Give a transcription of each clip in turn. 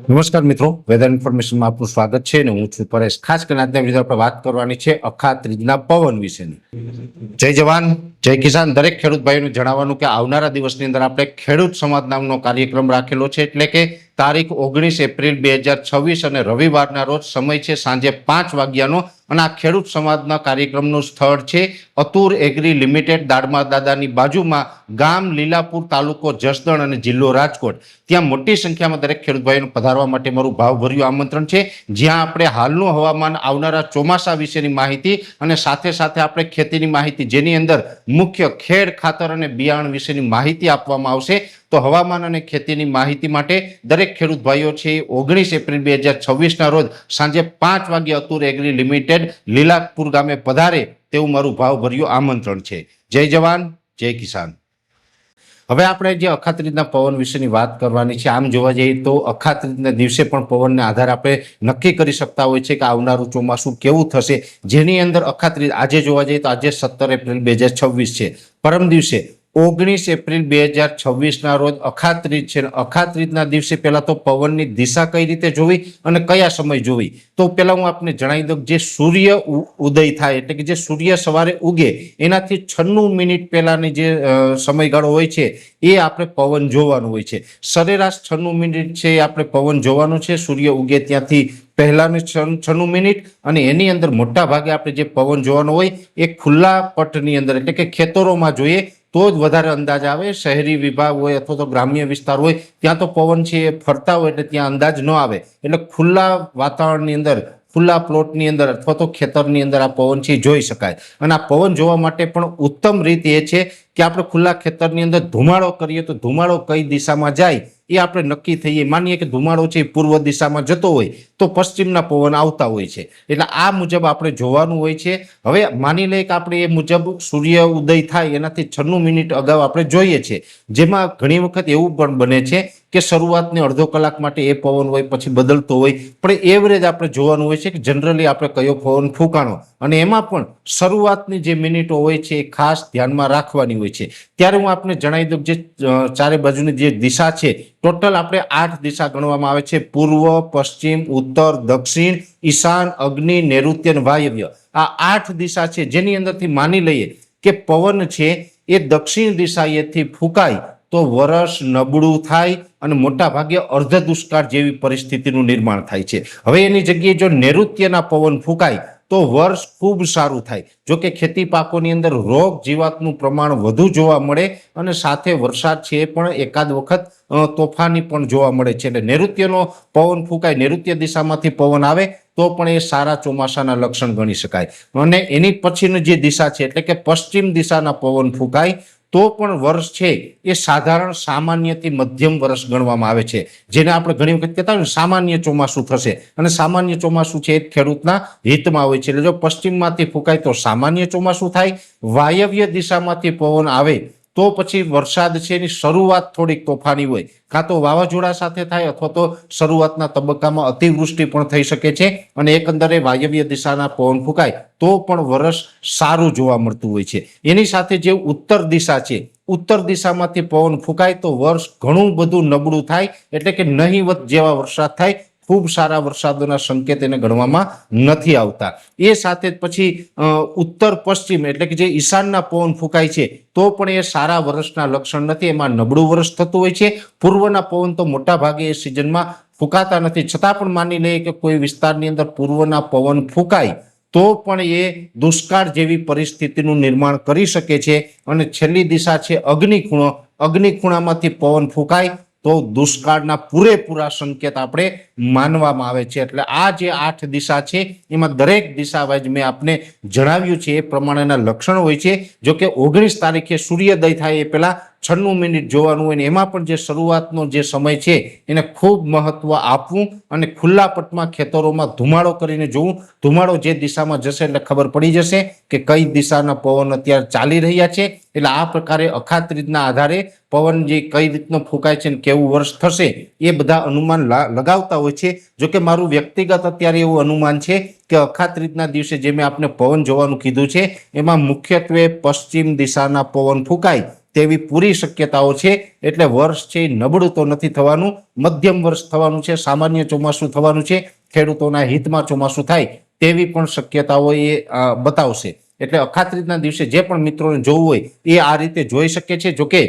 નમસ્કાર મિત્રો, વેધર ઇન્ફોર્મેશનમાં આપનું સ્વાગત છે અને હું છું પરેશ। ખાસ કરીને આજના વિડીયો આપણે વાત કરવાની છે અખાત્રીજના પવન વિશેની। જય જવાન જય કિસાન। દરેક ખેડૂત ભાઈઓને જણાવવાનું કે આવનારા દિવસની અંદર આપણે ખેડૂત સંવાદ નામનો કાર્યક્રમ રાખેલો છે, એટલે કે તારીખ 19 એપ્રિલ 2026 અને રવિવારના રોજ સમય છે સાંજે 5 વાગ્યાનો। અને આ ખેડૂત સંવાદના કાર્યક્રમનું સ્થળ છે અતુર એગ્રી લિમિટેડ, દાડમા દાદાની બાજુમાં, ગામ લીલાપુર, તાલુકો જસદણ અને જિલ્લો રાજકોટ। ત્યાં મોટી સંખ્યામાં દરેક ખેડૂત ભાઈઓને પધારવા માટે મારું ભાવભર્યું આમંત્રણ છે, જ્યાં આપણે હાલનું હવામાન, આવનારા ચોમાસા વિશેની માહિતી અને સાથે સાથે આપણે ખેતીની માહિતી, જેની અંદર મુખ્ય ખેડ, ખાતર અને બિયારણ વિશેની માહિતી આપવામાં આવશે। તો હવામાન અને ખેતીની માહિતી માટે દરેક ખેડૂત ભાઈઓ છે 19 એપ્રિલ 2026ના રોજ સાંજે 5 વાગે અતુર એગ્રી લિમિટેડ લીલાપુર ગામે પધારે તેવું મારું ભાવભર્યું આમંત્રણ છે। જય જવાન જય કિસાન। હવે આપણે જે અખાત્રીજના પવન વિશેની વાત કરવાની છે। આમ જોવા જઈએ તો અખાત્રીજના દિવસે પણ પવનને આધારે આપણે નક્કી કરી શકતા હોય છે કે આવનારું ચોમાસું કેવું થશે, જેની અંદર અખાત્રીજ આજે જોવા જઈએ તો આજે 17 એપ્રિલ 2026 છે, પરમ દિવસે 19 એપ્રિલ 2026ના રોજ અખાત્રીજ છે। અખાત્રીજના દિવસે પહેલા તો પવનની દિશા કઈ રીતે જોવી અને કયા સમય જોવી, તો પહેલા હું આપને જણાવી દઉં, જે સૂર્ય ઉદય થાય એટલે કે જે સૂર્ય સવારે ઉગે એનાથી 96 મિનિટ પહેલાની જે સમયગાળો હોય છે એ આપણે પવન જોવાનું હોય છે। સરેરાશ 96 મિનિટ છે એ આપણે પવન જોવાનું છે સૂર્ય ઉગે ત્યાંથી પહેલાની 96 મિનિટ। અને એની અંદર મોટા ભાગે આપણે જે પવન જોવાનો હોય એ ખુલ્લા પટની અંદર એટલે કે ખેતરોમાં જોઈએ તો જ વધારે અંદાજ આવે। શહેરી વિભાગ હોય અથવા તો ગ્રામ્ય વિસ્તાર હોય ત્યાં તો પવન છે એ ફરતા હોય એટલે ત્યાં અંદાજ ન આવે। એટલે ખુલ્લા વાતાવરણની અંદર, ખુલ્લા પ્લોટની અંદર અથવા તો ખેતરની અંદર આ પવન છે જોઈ શકાય। અને આ પવન જોવા માટે પણ ઉત્તમ રીત એ છે કે આપણે ખુલ્લા ખેતરની અંદર ધુમાડો કરીએ તો ધુમાડો કઈ દિશામાં જાય એ આપણે નક્કી થઈએ। માનીએ કે ધુમાડો છે પૂર્વ દિશામાં જતો હોય તો પશ્ચિમના પવન આવતા હોય છે, એટલે આ મુજબ આપણે જોવાનું હોય છે। હવે માની લઈએ કે આપણે એ મુજબ સૂર્ય ઉદય થાય એનાથી 96 મિનિટ અગાઉ આપણે જોઈએ છે, જેમાં ઘણી વખત એવું પણ બને છે કે શરૂઆતની અડધો કલાક માટે એ પવન હોય પછી બદલતો હોય, પણ એવરેજ આપણે જોવાનું હોય છે કે જનરલી આપણે કયો પવન ફૂંકાણો, અને એમાં પણ શરૂઆતની જે મિનિટો હોય છે એ ખાસ ધ્યાનમાં રાખવાની હોય છે। ત્યારે હું આપને જણાવી દઉં, જે ચારે બાજુની જે દિશા છે ટોટલ આપણે 8 દિશા ગણવામાં આવે છે: પૂર્વ, પશ્ચિમ, ઉત્તર, દક્ષિણ, ઈશાન, અગ્નિ, નૈઋત્ય અને વાયવ્ય। આ 8 દિશા છે, જેની અંદરથી માની લઈએ કે પવન છે એ દક્ષિણ દિશાએથી ફૂંકાય તો વર્ષ નબળું થાય અને મોટા ભાગે અર્ધ દુષ્કાળ જેવી પરિસ્થિતિનું નિર્માણ થાય છે। હવે એની જગ્યાએ જો નૈઋત્યના પવન ફૂંકાય તો વર્ષ ખૂબ સારું થાય। જો કે ખેતી પાકોની અંદર રોગ જીવાતનું પ્રમાણ વધુ જોવા મળે અને સાથે વરસાદ છે એ પણ એકાદ વખત તોફાની પણ જોવા મળે છે। એટલે નૈઋત્યનો પવન ફૂંકાય, નૈઋત્ય દિશામાંથી પવન આવે તો પણ એ સારા ચોમાસાના લક્ષણ ગણી શકાય। અને એની પછીની જે દિશા છે એટલે કે પશ્ચિમ દિશાના પવન ફૂંકાય તો પણ વર્ષ છે એ સાધારણ સામાન્યથી મધ્યમ વર્ષ ગણવામાં આવે છે, જેને આપણે ઘણી વખત કહેતા હોય ને સામાન્ય ચોમાસું થશે, અને સામાન્ય ચોમાસું છે એ ખેડૂતના હિતમાં હોય છે। એટલે જો પશ્ચિમમાંથી ફૂંકાય તો સામાન્ય ચોમાસું થાય, વાયવ્ય દિશામાંથી પવન આવે તો પછી વરસાદ છે એની શરૂઆત થોડીક તોફાની હોય, કાં તો વાવાઝોડા સાથે થાય અથવા તો શરૂઆતના તબક્કામાં અતિવૃષ્ટિ પણ થઈ શકે છે। અને એકંદરે વાયવ્ય દિશાના પવન ફૂંકાય તો પણ વર્ષ સારું જોવા મળતું હોય છે। એની સાથે જે ઉત્તર દિશા છે, ઉત્તર દિશામાંથી પવન ફૂંકાય તો વર્ષ ઘણું બધું નબળું થાય, એટલે કે નહીવત જેવા વરસાદ થાય, ખૂબ સારા વરસાદોના સંકેત એને ગણવામાં નથી આવતા। એ સાથે પછી ઉત્તર પશ્ચિમ એટલે કે જે ઈશાનના પવન ફૂંકાય છે તો પણ એ સારા વર્ષના લક્ષણ નથી, એમાં નબળું વર્ષ થતું હોય છે। પૂર્વના પવન તો મોટા ભાગે એ સિઝનમાં ફૂંકાતા નથી, છતાં પણ માની લઈએ કે કોઈ વિસ્તારની અંદર પૂર્વના પવન ફૂંકાય તો પણ એ દુષ્કાળ જેવી પરિસ્થિતિનું નિર્માણ કરી શકે છે। અને છેલ્લી દિશા છે અગ્નિ ખૂણો, અગ્નિ ખૂણામાંથી પવન ફૂંકાય તો દુષ્કાળના પૂરેપૂરા સંકેત આપણે માનવામાં આવે છે। એટલે આ જે 8 દિશા છે એમાં દરેક દિશા વાઇઝ મેં આપને જણાવ્યું છે એ પ્રમાણેના લક્ષણો હોય છે। જો કે 19 તારીખે સૂર્યોદય થાય એ પહેલા 96 મિનિટ જોવાનું હોય ને એમાં પણ જે શરૂઆતનો જે સમય છે એને ખૂબ મહત્વ આપવું અને ખુલ્લા પટમાં ખેતરોમાં ધુમાડો કરીને જોવું। ધુમાડો જે દિશામાં જશે એટલે ખબર પડી જશે કે કઈ દિશાના પવન અત્યારે ચાલી રહ્યા છે। એટલે આ પ્રકારે અખાત્રીજના આધારે પવન જે કઈ રીતનો ફૂંકાય છે ને કેવું વર્ષ થશે એ બધા અનુમાન લગાવતા હોય છે। જો કે મારું વ્યક્તિગત અત્યારે એવું અનુમાન છે કે અખાત્રીજના દિવસે જે મેં આપને પવન જોવાનું કીધું છે એમાં મુખ્યત્વે પશ્ચિમ દિશાના પવન ફૂંકાય તેવી પૂરી શક્યતાઓ છે। એટલે વર્ષ છે એ નબળું તો નથી થવાનું, મધ્યમ વર્ષ થવાનું છે, સામાન્ય ચોમાસું થવાનું છે, ખેડૂતોના હિતમાં ચોમાસું થાય તેવી પણ શક્યતાઓ એ બતાવશે। એટલે અખાત્રીજના દિવસે જે પણ મિત્રોને જોવું હોય એ આ રીતે જોઈ શકે છે। જોકે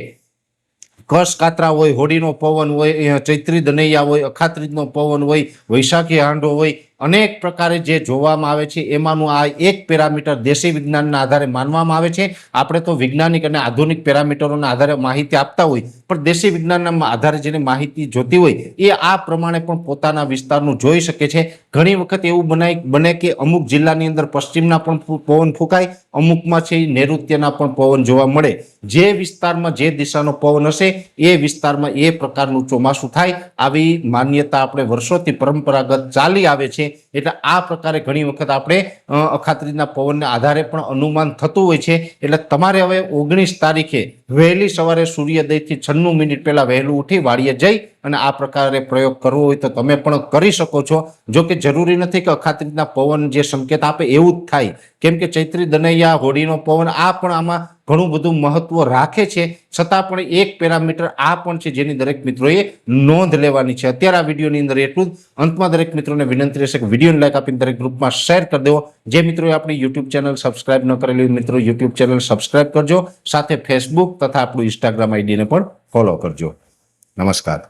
કસ કાતરા હોય, હોળીનો પવન હોય, ચૈત્રી દનૈયા હોય, અખાત્રીજનો પવન હોય, વૈશાખી હાંડો હોય, અનેક પ્રકારે જે જોવામાં આવે છે એમાંનું આ એક પેરામીટર દેશી વિજ્ઞાનના આધારે માનવામાં આવે છે। આપણે તો વૈજ્ઞાનિક અને આધુનિક પેરામીટરોના આધારે માહિતી આપતા હોય, પણ દેશી વિજ્ઞાનના આધારે જેને માહિતી જોતી હોય એ આ પ્રમાણે પણ પોતાના વિસ્તારનું જોઈ શકે છે। ઘણી વખત એવું બને કે અમુક જિલ્લાની અંદર પશ્ચિમના પણ પવન ફૂંકાય, અમુકમાં છે નૈઋત્યના પણ પવન જોવા મળે। જે વિસ્તારમાં જે દિશાનો પવન હશે એ વિસ્તારમાં એ પ્રકારનું ચોમાસું થાય, આવી માન્યતા આપણે વર્ષોથી પરંપરાગત ચાલી આવે છે। એટલે આ પ્રકારે ઘણી વખત આપણે અખાત્રીજના પવનના આધારે પણ અનુમાન થતું હોય છે। એટલે તમારે હવે 19 તારીખે વહેલી સવારે સૂર્યોદયથી 96 મિનિટ પહેલા વહેલું ઉઠી વાડીએ જઈ અને આ પ્રકારે પ્રયોગ કરવો હોય તો તમે પણ કરી શકો છો। જો કે જરૂરી નથી કે અખાત્રીજના પવન જે સંકેત આપે એવું જ થાય, કેમ કે ચૈત્રી દનૈયા, હોળીનો પવન આ પણ આમાં ઘણું બધું મહત્વ રાખે છે। છતાં પણ એક પેરામીટર આ પણ છે જેની દરેક મિત્રોએ નોંધ લેવાની છે। અત્યારે આ વિડીયોની અંદર એટલું જ। અંતમાં દરેક મિત્રોને વિનંતી રહેશે કે વિડીયોને લાઈક આપીને દરેક ગ્રુપમાં શેર કરી દેવો। જે મિત્રોએ આપણી યુટ્યુબ ચેનલ સબસ્ક્રાઇબ ન કરેલી મિત્રો યુટ્યુબ ચેનલ સબસ્ક્રાઇબ કરજો, સાથે ફેસબુક તથા આપણું ઇન્સ્ટાગ્રામ આઈડીને પણ ફોલો કરજો। નમસ્કાર।